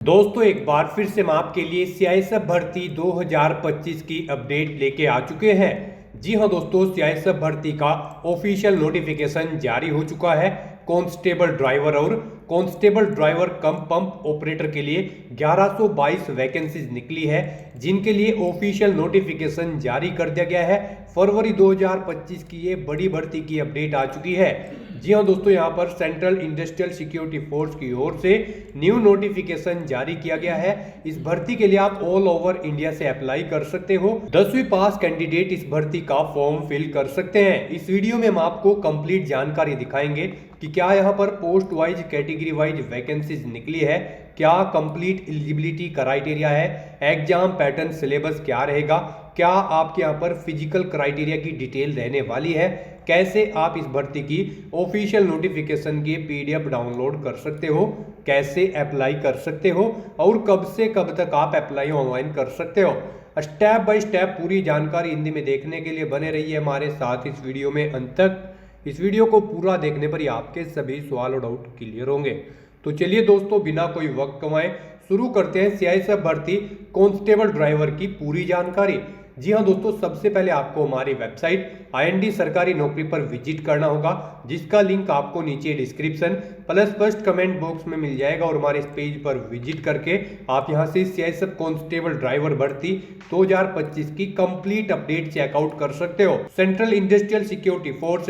दोस्तों एक बार फिर से हम आपके लिए सीआईएसएफ भर्ती 2025 की अपडेट लेके आ चुके हैं। जी हां दोस्तों, सीआईएसएफ भर्ती का ऑफिशियल नोटिफिकेशन जारी हो चुका है। कांस्टेबल ड्राइवर और कांस्टेबल ड्राइवर कम पंप ऑपरेटर के लिए 1122 वैकेंसीज निकली है, जिनके लिए ऑफिशियल नोटिफिकेशन जारी कर दिया गया है। फरवरी 2025 की ये बड़ी भर्ती की अपडेट आ चुकी है। जी हाँ दोस्तों, यहाँ पर सेंट्रल इंडस्ट्रियल सिक्योरिटी फोर्स की ओर से न्यू नोटिफिकेशन जारी किया गया है। इस भर्ती के लिए आप ऑल ओवर इंडिया से अप्लाई कर सकते हो। 10वीं पास कैंडिडेट इस भर्ती का फॉर्म फिल कर सकते हैं। इस वीडियो में हम आपको कंप्लीट जानकारी दिखाएंगे कि क्या यहाँ पर post wise category wise vacancies निकली है, क्या कंप्लीट एलिजिबिलिटी क्राइटेरिया है, एग्जाम पैटर्न सिलेबस क्या रहेगा, क्या आपके यहाँ पर फिजिकल क्राइटेरिया की डिटेल रहने वाली है, कैसे आप इस भर्ती की ऑफिशियल नोटिफिकेशन की पीडीएफ डाउनलोड कर सकते हो, कैसे अप्लाई कर सकते हो और कब से कब तक आप अप्लाई ऑनलाइन कर सकते हो। स्टेप बाय स्टेप पूरी जानकारी हिंदी में देखने के लिए बने रहिए हमारे साथ इस वीडियो में अंत तक। इस वीडियो को पूरा देखने पर ही आपके सभी सवाल और डाउट क्लियर होंगे। तो चलिए दोस्तों, बिना कोई वक्त गंवाए शुरू करते हैं सीआईएसएफ भर्ती कांस्टेबल ड्राइवर की पूरी जानकारी। जी हाँ दोस्तों, सबसे पहले आपको हमारी वेबसाइट आईएनडी सरकारी नौकरी पर विजिट करना होगा, जिसका लिंक आपको नीचे description plus first comment box में मिल जाएगा। और हमारे इस पेज पर विजिट करके आप यहां से सीआईएसएफ कांस्टेबल ड्राइवर भर्ती 2025 की कंप्लीट अपडेट चेकआउट कर सकते हो। सेंट्रल इंडस्ट्रियल सिक्योरिटी फोर्स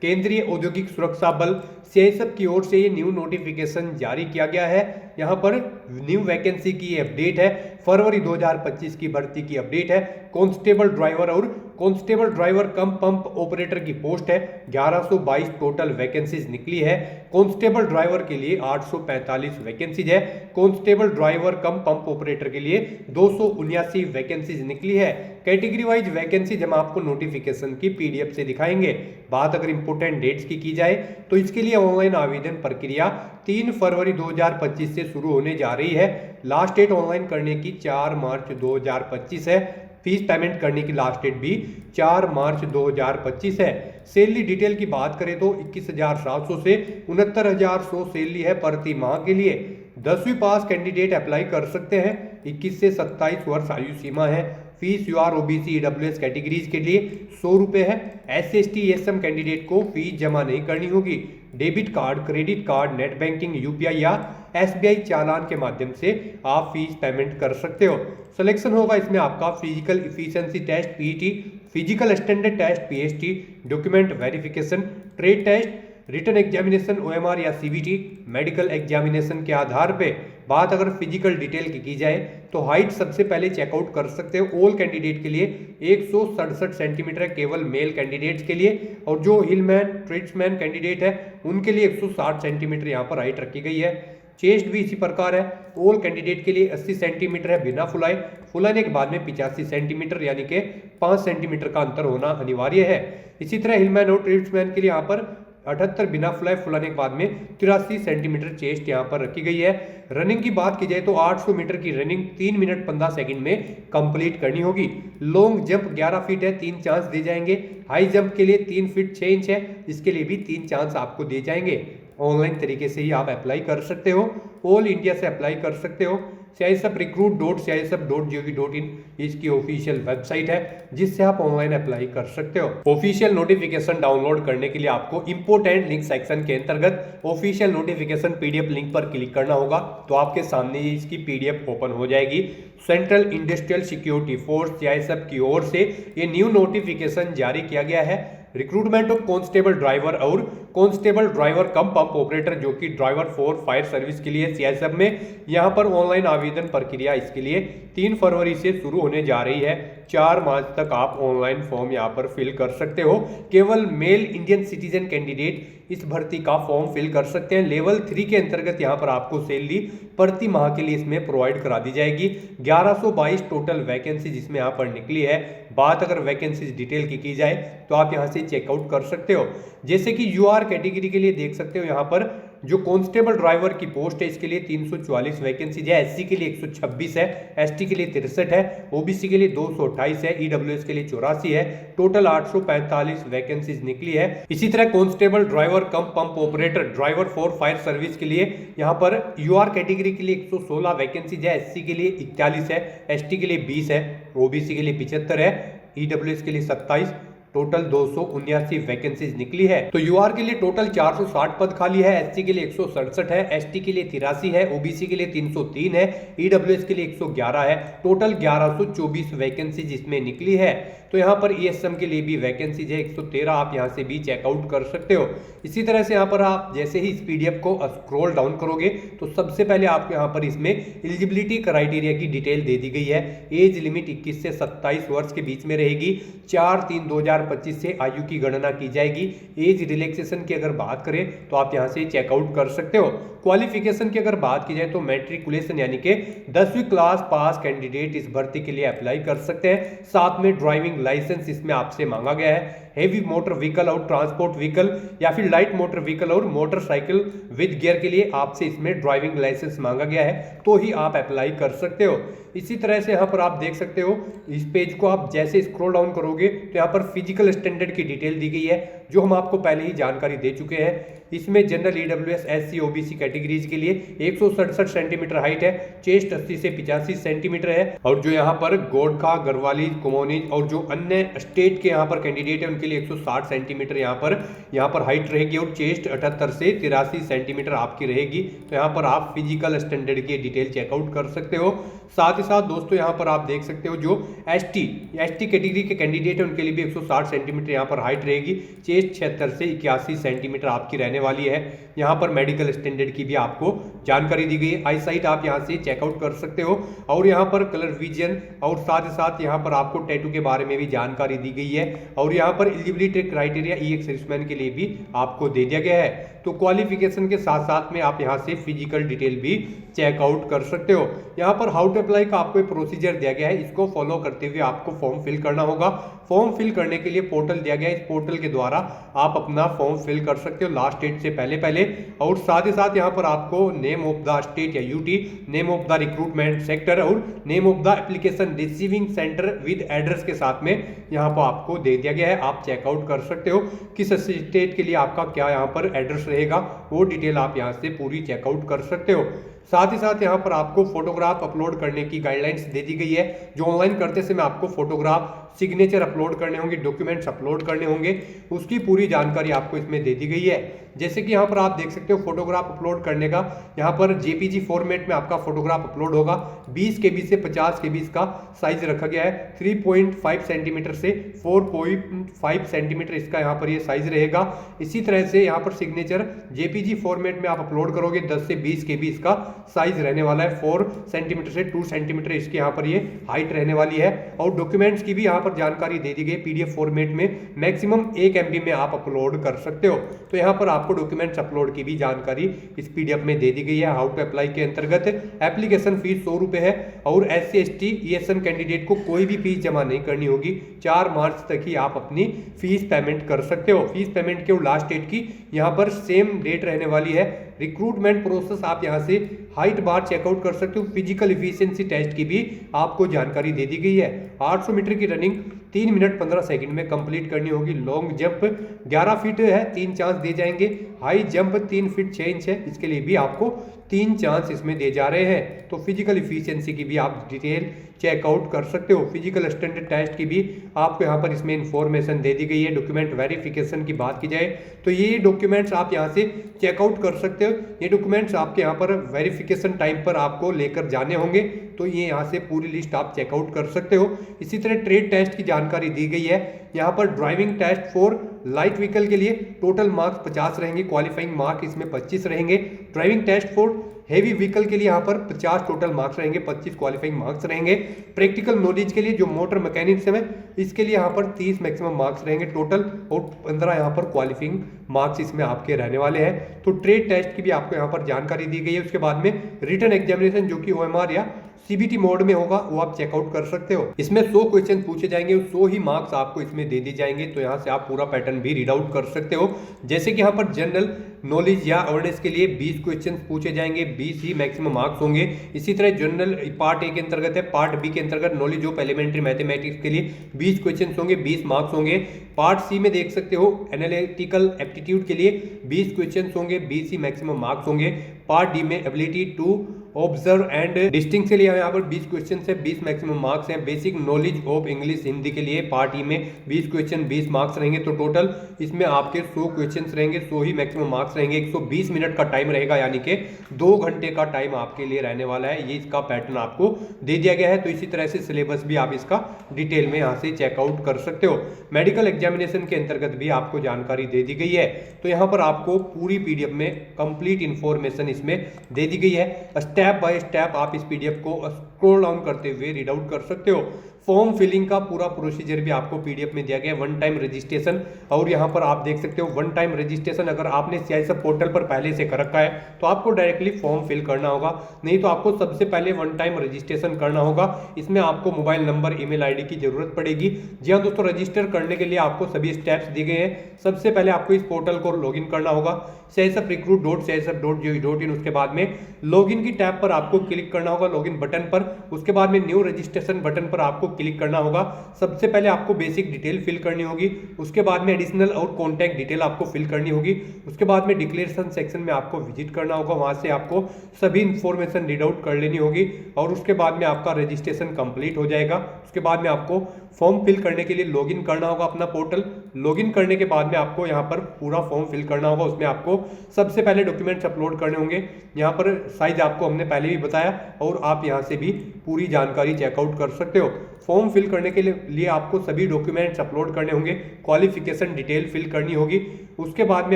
केंद्रीय औद्योगिक सुरक्षा बल सीआईएसएफ की ओर से ये न्यू नोटिफिकेशन जारी किया गया है। यहाँ पर न्यू वैकेंसी की अपडेट है, फरवरी 2025 की भर्ती की अपडेट है। कांस्टेबल ड्राइवर और कांस्टेबल ड्राइवर कम पंप ऑपरेटर की पोस्ट है, 1122 टोटल वैकेंसीज निकली है। कांस्टेबल ड्राइवर के लिए 845 वैकेंसीज है। कांस्टेबल ड्राइवर कम पंप ऑपरेटर के लिए 279 वैकेंसीज निकली है। कैटेगरी वाइज वैकेंसीज हम आपको नोटिफिकेशन की पीडीएफ से दिखाएंगे। बात अगर इंपोर्टेंट डेट्स की जाए तो इसके लिए ऑनलाइन आवेदन प्रक्रिया 3 फरवरी 2025 से शुरू होने जा रही है। लास्ट डेट ऑनलाइन करने की 4 मार्च 2025 है। फीस पेमेंट करने की लास्ट डेट भी 4 मार्च 2025 है। सैलरी डिटेल की बात करें तो 21,700 से 69,100 सैलरी है प्रति माह के लिए। 10वीं पास कैंडिडेट अप्लाई कर सकते हैं। 21 से 27 वर्ष आयु सीमा है। Fees UR OBC EWS categories के लिए 100 रुपये है। SC/ST ESM कैंडिडेट को फीस जमा नहीं करनी होगी। Debit card, credit card, net banking, UPI या SBI चालान के माध्यम से आप फीस पेमेंट कर सकते हो। सिलेक्शन होगा इसमें आपका physical efficiency test PET, physical standard test PST, document verification, trade test, written examination OMR या CBT, मेडिकल एग्जामिनेशन के आधार पे। बात अगर फिजिकल डिटेल की जाए तो हाइट सबसे पहले चेकआउट कर सकते हो। ऑल कैंडिडेट के लिए 167 सेंटीमीटर है, केवल मेल कैंडिडेट्स के लिए। और जो हिलमैन ट्रेड्समैन कैंडिडेट है उनके लिए 160 सेंटीमीटर यहाँ पर हाइट रखी गई है। चेस्ट भी इसी प्रकार है। ऑल कैंडिडेट के लिए 80 सेंटीमीटर है बिना फुलाए। फुलाने के बाद में 85 सेंटीमीटर यानी कि 5 सेंटीमीटर का अंतर होना अनिवार्य है। इसी तरह हिलमैन और ट्रेड्समैन के लिए यहाँ पर 78 बिना फुलाए, फुलाने के बाद में 83 सेंटीमीटर चेस्ट यहाँ पर रखी गई है। रनिंग की बात की जाए तो 800 मीटर की रनिंग 3 मिनट 15 सेकंड में कंप्लीट करनी होगी। लॉन्ग जंप 11 फीट है, 3 चांस दिए जाएंगे। हाई जंप के लिए 3 फीट 6 इंच है, इसके लिए भी 3 चांस आपको दिए जाएंगे। ऑनलाइन तरीके से ही आप अप्लाई कर सकते हो। ऑल इंडिया से अप्लाई कर सकते हो। CISFrecruit.CISF.gov.in इसकी ऑफिशियल वेबसाइट है, जिससे आप ऑनलाइन अप्लाई कर सकते हो। ऑफिशियल नोटिफिकेशन डाउनलोड करने के लिए आपको इंपोर्टेंट लिंक सेक्शन के अंतर्गत ऑफिशियल नोटिफिकेशन पीडीएफ लिंक पर क्लिक करना होगा, तो आपके सामने इसकी पीडीएफ ओपन हो जाएगी। Central industrial security force CISF की ओर से ये न्यू नोटिफिकेशन जारी किया गया है। रिक्रूटमेंट ऑफ कांस्टेबल ड्राइवर और कांस्टेबल ड्राइवर कम पंप ऑपरेटर, जो कि ड्राइवर फॉर फायर सर्विस के लिए सीआईएसएफ में यहां पर ऑनलाइन आवेदन प्रक्रिया इसके लिए 3 फरवरी से शुरू होने जा रही है। 4 मार्च तक आप ऑनलाइन फॉर्म यहां पर फिल कर सकते हो। केवल मेल इंडियन सिटीजन कैंडिडेट इस भर्ती का फॉर्म फिल कर सकते हैं। लेवल 3 के अंतर्गत यहां पर आपको सैलरी प्रति माह के लिए इसमें प्रोवाइड करा दी जाएगी। 1122 टोटल वैकेंसी जिसमें यहाँ पर निकली है। बात अगर वैकेंसीज डिटेल की जाए तो आप यहाँ से चेकआउट कर सकते हो। जैसे कि यूआर कैटेगरी के लिए देख सकते हो यहाँ पर जो कांस्टेबल ड्राइवर की पोस्ट है इसके लिए 344 वैकेंसीज है, एससी के लिए 126 है, एसटी के लिए 63 है, ओबीसी के लिए 228 है, ईडब्ल्यूएस के लिए 84 है। टोटल 845 वैकेंसीज निकली है। इसी तरह constable driver come pump operator driver for fire service के लिए यहाँ पर यूआर कैटेगरी के लिए 116 वैकेंसीज है, एससी के लिए 41 है, एसटी के लिए 20 है, ओबीसी के लिए 75 है, ईडब्ल्यूएस के लिए 27, टोटल 279 वैकेंसीज निकली है। तो यूआर के लिए टोटल 460 पद खाली है, एससी के लिए 167 है, एसटी के लिए 83 है, ओबीसी के लिए 303 है, ईडब्ल्यूएस के लिए 111 है। टोटल 1124 वैकेंसीज इसमें निकली है। तो यहाँ पर ईएसएम के लिए भी वैकेंसीज है 113, आप यहाँ से भी चेकआउट कर सकते हो। इसी तरह से यहाँ पर आप जैसे ही इस पीडीएफ को स्क्रॉल डाउन करोगे तो सबसे पहले आपको यहाँ पर इसमें एलिजिबिलिटी क्राइटेरिया की डिटेल दे दी गई है। एज लिमिट 21 से 27 वर्ष के बीच में रहेगी। 4/3/2025 से आयु की गणना की जाएगी। एज रिलैक्सेशन की अगर बात करें तो आप यहाँ से चेकआउट कर सकते हो। क्वालिफिकेशन की अगर बात की जाए तो मैट्रिकुलेशन यानी कि 10वीं क्लास पास कैंडिडेट इस भर्ती के लिए अप्लाई कर सकते हैं। साथ में ड्राइविंग लाइसेंस इसमें आपसे मांगा गया है। हेवी मोटर व्हीकल और ट्रांसपोर्ट व्हीकल या फिर लाइट मोटर व्हीकल और मोटरसाइकिल विद गियर के लिए आपसे इसमें ड्राइविंग लाइसेंस मांगा गया है, तो ही आप अप्लाई कर सकते हो। इसी तरह से यहाँ पर आप देख सकते हो, इस पेज को आप जैसे स्क्रॉल डाउन करोगे तो यहाँ पर फिजिकल स्टैंडर्ड की डिटेल दी गई है, जो हम आपको पहले ही जानकारी दे चुके हैं। इसमें general EWS SC OBC categories के लिए 167 सेंटीमीटर हाइट है, चेस्ट 80 से 85 सेंटीमीटर है, और जो यहाँ पर गोरखा, गढ़वाली, कुमाऊनी और जो अन्य स्टेट के यहाँ पर कैंडिडेट है उनके लिए 160 सेंटीमीटर यहाँ पर हाइट रहेगी, और चेस्ट 78 से 83 सेंटीमीटर आपकी रहेगी। तो यहाँ पर आप फिजिकल स्टैंडर्ड की डिटेल चेकआउट कर सकते हो। साथ ही साथ दोस्तों यहाँ पर आप देख सकते हो जो एसटी कैटेगरी के कैंडिडेट है उनके लिए भी 160 सेंटीमीटर यहाँ पर हाइट रहेगी, चेस्ट 76 से 81 सेंटीमीटर आपकी रहने वाली है। यहाँ पर मेडिकल स्टैंडर्ड की भी आपको जानकारी दी गई है। आई साइट आप यहाँ से चेकआउट कर सकते हो, और यहाँ पर कलर विजन और साथ ही साथ यहाँ पर आपको टैटू के बारे में भी जानकारी दी गई है, और यहाँ पर एलिजिबिलिटी क्राइटेरिया ईएक्स सर्विसमैन के लिए भी आपको दे दिया गया है। तो क्वालिफिकेशन के साथ साथ में आप यहाँ से फिजिकल डिटेल भी चेकआउट कर सकते हो। यहाँ पर हाउ टू अप्लाई का आपको एक प्रोसीजर दिया गया है, इसको फॉलो करते हुए आपको फॉर्म फिल करना होगा। फॉर्म फिल करने के लिए पोर्टल दिया गया है, इस पोर्टल के द्वारा आप अपना फॉर्म फिल कर सकते हो लास्ट डेट से पहले। और साथ ही साथ यहाँ पर आपको नेम ऑफ द स्टेट या UT, name of the recruitment sector और name of the application receiving centre with address के साथ में यहाँ पर आपको दे दिया गया है। आप चेकआउट कर सकते हो किस स्टेट के लिए आपका क्या यहाँ पर एड्रेस रहेगा, वो डिटेल आप यहाँ से पूरी चेकआउट कर सकते हो। साथ ही साथ यहाँ पर आपको फोटोग्राफ अपलोड करने की गाइडलाइंस दे दी गई है। जो ऑनलाइन करते समय आपको फोटोग्राफ, सिग्नेचर अपलोड करने होंगे, डॉक्यूमेंट्स अपलोड करने होंगे, उसकी पूरी जानकारी आपको इसमें दे दी गई है। जैसे कि यहाँ पर आप देख सकते हो फोटोग्राफ अपलोड करने का, यहाँ पर जेपीजी फॉर्मेट में आपका फोटोग्राफ अपलोड होगा। 20 KB से 50 KB का साइज रखा गया है। 3.5 सेंटीमीटर से 4.5 सेंटीमीटर इसका यहाँ पर ये साइज रहेगा। इसी तरह से यहाँ पर सिग्नेचर जेपीजी फॉर्मेट में आप अपलोड करोगे, 10 से 20 KB इसका साइज रहने वाला है। 4 सेंटीमीटर से 2 सेंटीमीटर इसकी यहाँ पर ये हाइट रहने वाली है। और डॉक्यूमेंट्स की भी यहाँ पर जानकारी दे दी गई, पीडीएफ फॉर्मेट में मैक्सिमम 1 MB में आप अपलोड कर सकते हो। तो यहाँ पर आपको डॉक्यूमेंट्स अपलोड की भी जानकारी इस पीडीएफ में दे दी गई है। हाउ टू अप्लाई के अंतर्गत एप्लीकेशन फीस 100 रुपए है, और SC ST ESM कैंडिडेट को कोई भी फीस जमा नहीं करनी होगी। 4 मार्च तक ही आप अपनी फीस पेमेंट कर सकते हो। फीस पेमेंट के लास्ट डेट की यहाँ पर सेम डेट रहने वाली है। रिक्रूटमेंट प्रोसेस आप यहाँ से हाइट बार चेकआउट कर सकते हो। फिजिकल इफिशिएंसी टेस्ट की भी आपको जानकारी दे दी गई है। 800 मीटर की रनिंग 3 मिनट 15 सेकंड में कंप्लीट करनी होगी। लॉन्ग जंप 11 फीट है, 3 चांस दिए जाएंगे। हाई जंप 3 फीट 6 इंच है, इसके लिए भी आपको 3 चांस इसमें दे जा रहे हैं। तो फिजिकल इफिशिएंसी की भी आप डिटेल चेकआउट कर सकते हो। फिजिकल स्टैंडर्ड टेस्ट की भी आपको यहाँ पर इसमें इंफॉर्मेशन दे दी गई है। डॉक्यूमेंट वेरिफिकेशन की बात की जाए तो ये डॉक्यूमेंट्स आप यहाँ से चेकआउट कर सकते हो। ये डॉक्यूमेंट्स आपके यहाँ पर वेरिफिकेशन टाइम पर आपको लेकर जाने होंगे, तो ये यहाँ से पूरी लिस्ट आप चेकआउट कर सकते हो। इसी तरह ट्रेड टेस्ट की जानकारी दी गई है। यहाँ पर driving test for light vehicle के लिए टोटल मार्क्स 50 रहेंगे, क्वालिफाइंग मार्क इसमें 25 रहेंगे। Driving test for heavy vehicle के लिए यहाँ पर 50 टोटल मार्क्स रहेंगे, 25 क्वालिफाइंग मार्क्स रहेंगे। प्रैक्टिकल नॉलेज के लिए जो मोटर मैकेनिज्म है इसके लिए यहाँ पर 30 मैक्सिमम मार्क्स रहेंगे टोटल, और 15 यहाँ पर क्वालिफाइंग मार्क्स इसमें आपके रहने वाले हैं। तो ट्रेड टेस्ट की भी आपको यहाँ पर जानकारी दी गई है। उसके बाद में रिटन एग्जामिनेशन जो कि OMR या सीबीटी मोड में होगा वो आप चेकआउट कर सकते हो। इसमें 100 क्वेश्चन पूछे जाएंगे, 100 ही मार्क्स आपको इसमें दे दिए जाएंगे। तो यहाँ से आप पूरा पैटर्न भी रीड आउट कर सकते हो। जैसे कि यहाँ पर जनरल नॉलेज या अवेयरनेस के लिए 20 क्वेश्चन पूछे जाएंगे, 20 ही मैक्सिमम मार्क्स होंगे। इसी तरह जनरल पार्ट ए के अंतर्गत है, पार्ट बी के अंतर्गत नॉलेज ऑफ एलिमेंट्री मैथमेटिक्स के लिए 20 क्वेश्चन होंगे, 20 मार्क्स होंगे। पार्ट सी में देख सकते हो एनालिटिकल एप्टीट्यूड के लिए 20 क्वेश्चन होंगे, 20 ही मैक्सिमम मार्क्स होंगे। पार्ट डी में ability to observe and distinguish के लिए यहाँ पर 20 क्वेश्चन है, 20 मैक्सिमम मार्क्स हैं। Basic knowledge of English Hindi के लिए पार्ट ई में 20 क्वेश्चन, 20 मार्क्स रहेंगे। तो टोटल इसमें आपके 100 क्वेश्चन रहेंगे, 100 ही मैक्सिमम मार्क्स रहेंगे। 120 मिनट का टाइम रहेगा, यानी कि 2 घंटे का टाइम आपके लिए रहने वाला है। ये इसका पैटर्न आपको दे दिया गया है। तो इसी तरह से सिलेबस भी आप इसका डिटेल में यहाँ से चेकआउट कर सकते हो। मेडिकल एग्जामिनेशन के अंतर्गत भी आपको जानकारी दे दी गई है। तो यहाँ पर आपको पूरी पीडीएफ में कंप्लीट इंफॉर्मेशन इसमें दे दी गई है। स्टेप बाय स्टेप आप इस पीडीएफ को स्क्रॉल डाउन करते हुए रीड आउट कर सकते हो। फॉर्म फिलिंग का पूरा प्रोसीजर भी आपको पीडीएफ में दिया गया है, वन टाइम रजिस्ट्रेशन। और यहाँ पर आप देख सकते हो वन टाइम रजिस्ट्रेशन अगर आपने सीआईएसएफ पोर्टल पर पहले से कर रखा है तो आपको डायरेक्टली फॉर्म फिल करना होगा, नहीं तो आपको सबसे पहले वन टाइम रजिस्ट्रेशन करना होगा। इसमें आपको मोबाइल नंबर, ईमेल आईडी की जरूरत पड़ेगी। जी हाँ दोस्तों, रजिस्टर करने के लिए आपको सभी स्टेप्स दिए गए हैं। सबसे पहले आपको इस पोर्टल को लॉगिन करना होगा, CISFrecruit.CISF.gov.in। उसके बाद में लॉगिन की टैब पर आपको क्लिक करना होगा, लॉगिन बटन पर। उसके बाद में न्यू रजिस्ट्रेशन बटन पर आपको क्लिक करना होगा। सबसे पहले आपको बेसिक डिटेल फिल करनी होगी, उसके बाद में एडिशनल और कॉन्टैक्ट डिटेल आपको फिल करनी होगी। उसके बाद में डिक्लेरेशन सेक्शन में आपको विजिट करना होगा, वहां से आपको सभी इंफॉर्मेशन रीड आउट कर लेनी होगी। और उसके बाद में आपका रजिस्ट्रेशन कंप्लीट हो जाएगा। उसके बाद में आपको फॉर्म फिल करने के लिए लॉगिन करना होगा अपना पोर्टल। लॉगिन करने के बाद में आपको यहाँ पर पूरा फॉर्म फिल करना होगा। उसमें आपको सबसे पहले डॉक्यूमेंट्स अपलोड करने होंगे। यहाँ पर साइज आपको हमने पहले भी बताया, और आप यहाँ से भी पूरी जानकारी चेकआउट कर सकते हो। फॉर्म फिल करने के लिए आपको सभी डॉक्यूमेंट्स अपलोड करने होंगे, क्वालिफिकेशन डिटेल फिल करनी होगी। उसके बाद में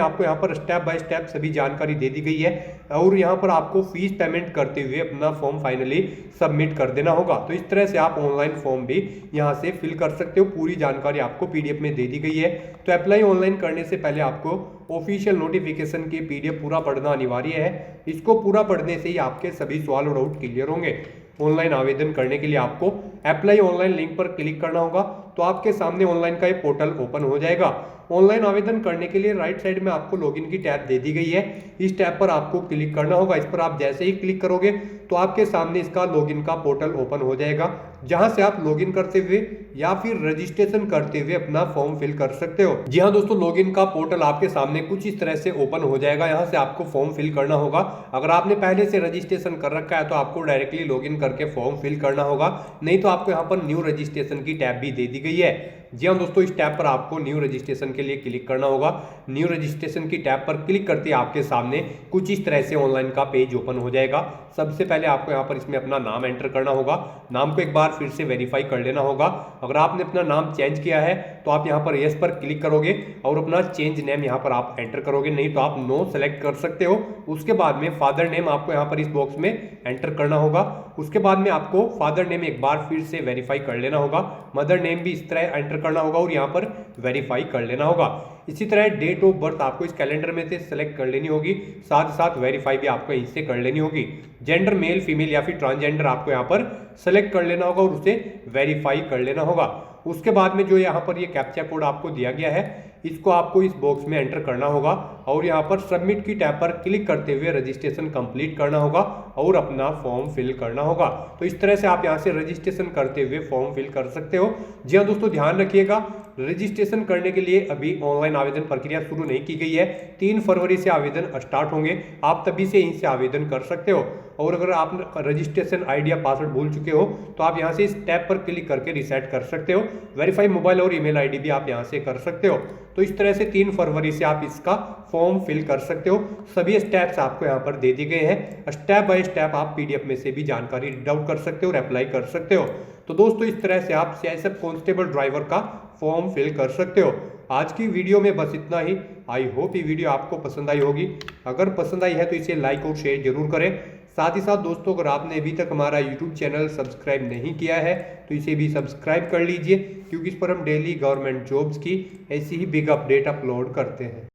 आपको यहाँ पर स्टेप बाय स्टेप सभी जानकारी दे दी गई है, और यहाँ पर आपको फीस पेमेंट करते हुए अपना फॉर्म फाइनली सबमिट कर देना होगा। तो इस तरह से आप ऑनलाइन फॉर्म भी यहाँ से फिल कर सकते हो। पूरी जानकारी आपको पीडीएफ में दे दी गई है। तो अप्लाई ऑनलाइन करने से पहले आपको ऑफिशियल नोटिफिकेशन की पीडीएफ पूरा पढ़ना अनिवार्य है। इसको पूरा पढ़ने से ही आपके सभी सवाल और डाउट क्लियर होंगे। ऑनलाइन आवेदन करने के लिए आपको अप्लाई ऑनलाइन लिंक पर क्लिक करना होगा, तो आपके सामने ऑनलाइन का एक पोर्टल ओपन हो जाएगा। ऑनलाइन आवेदन करने के लिए राइट साइड में आपको लॉगिन की टैब दे दी गई है। इस टैब पर आपको क्लिक करना होगा। इस पर आप जैसे ही क्लिक करोगे तो आपके सामने इसका लॉगिन का पोर्टल ओपन हो जाएगा, जहां से आप लॉगिन करते हुए या फिर रजिस्ट्रेशन करते हुए अपना फॉर्म फिल कर सकते हो। जी हाँ दोस्तों, लॉगिन का पोर्टल आपके सामने कुछ इस तरह से ओपन हो जाएगा। यहाँ से आपको फॉर्म फिल करना होगा। अगर आपने पहले से रजिस्ट्रेशन कर रखा है तो आपको डायरेक्टली लॉगिन करके फॉर्म फिल करना होगा, नहीं तो आपको यहाँ पर न्यू रजिस्ट्रेशन की टैब भी दे दी गई है। जी हाँ दोस्तों, इस टैब पर आपको न्यू रजिस्ट्रेशन के लिए क्लिक करना होगा। न्यू रजिस्ट्रेशन की टैब पर क्लिक करते ही आपके सामने कुछ इस तरह से ऑनलाइन का पेज ओपन हो जाएगा। सबसे पहले आपको यहाँ पर इसमें अपना नाम एंटर करना होगा। नाम को एक बार फिर से वेरीफाई कर लेना होगा। अगर आपने अपना नाम चेंज किया है तो आप यहाँ पर यस पर क्लिक करोगे और अपना चेंज नेम यहाँ पर आप एंटर करोगे, नहीं तो आप नो सेलेक्ट कर सकते हो। उसके बाद में फादर नेम आपको यहाँ पर इस बॉक्स में एंटर करना होगा। उसके बाद में आपको फादर नेम एक बार फिर से वेरीफाई कर लेना होगा। मदर नेम भी इस तरह एंटर करना होगा और यहाँ पर वेरीफाई कर लेना होगा। इसी तरह डेट ऑफ बर्थ आपको इस कैलेंडर में से सेलेक्ट कर लेनी होगी, साथ साथ वेरीफाई भी आपको यहीं से कर लेनी होगी। जेंडर मेल, फीमेल या फिर ट्रांसजेंडर आपको यहाँ पर सेलेक्ट कर लेना होगा और उसे वेरीफाई कर लेना होगा। उसके बाद में जो यहाँ पर ये कैप्चा कोड आपको दिया गया है, इसको आपको इस बॉक्स में एंटर करना होगा और यहाँ पर सबमिट की टैब पर क्लिक करते हुए रजिस्ट्रेशन कंप्लीट करना होगा और अपना फॉर्म फिल करना होगा। तो इस तरह से आप यहाँ से रजिस्ट्रेशन करते हुए फॉर्म फिल कर सकते हो। जी हाँ दोस्तों, ध्यान रखिएगा, रजिस्ट्रेशन करने के लिए अभी ऑनलाइन आवेदन प्रक्रिया शुरू नहीं की गई है। 3 फरवरी से आवेदन स्टार्ट होंगे, आप तभी से यहीं से आवेदन कर सकते हो। और अगर आप रजिस्ट्रेशन आईडी या पासवर्ड भूल चुके हो तो आप यहाँ से इस टैब पर क्लिक करके रीसेट कर सकते हो। वेरीफाई मोबाइल और ईमेल आईडी भी आप यहाँ से कर सकते हो। तो इस तरह से 3 फरवरी से आप इसका फॉर्म फिल कर सकते हो। सभी स्टेप्स आपको यहाँ पर दे दिए गए हैं। स्टेप बाय स्टेप आप पीडीएफ में से भी जानकारी रीड आउट कर सकते हो और अप्लाई कर सकते हो। तो दोस्तों, इस तरह से आप सीआईएसएफ कांस्टेबल ड्राइवर का फॉर्म फिल कर सकते हो। आज की वीडियो में बस इतना ही। आई होप ये वीडियो आपको पसंद आई होगी। अगर पसंद आई है तो इसे लाइक और शेयर जरूर करें। साथ ही साथ दोस्तों, अगर आपने अभी तक हमारा यूट्यूब चैनल सब्सक्राइब नहीं किया है तो इसे भी सब्सक्राइब कर लीजिए, क्योंकि इस पर हम डेली गवर्नमेंट जॉब्स की ऐसी ही बिग अपडेट अपलोड करते हैं।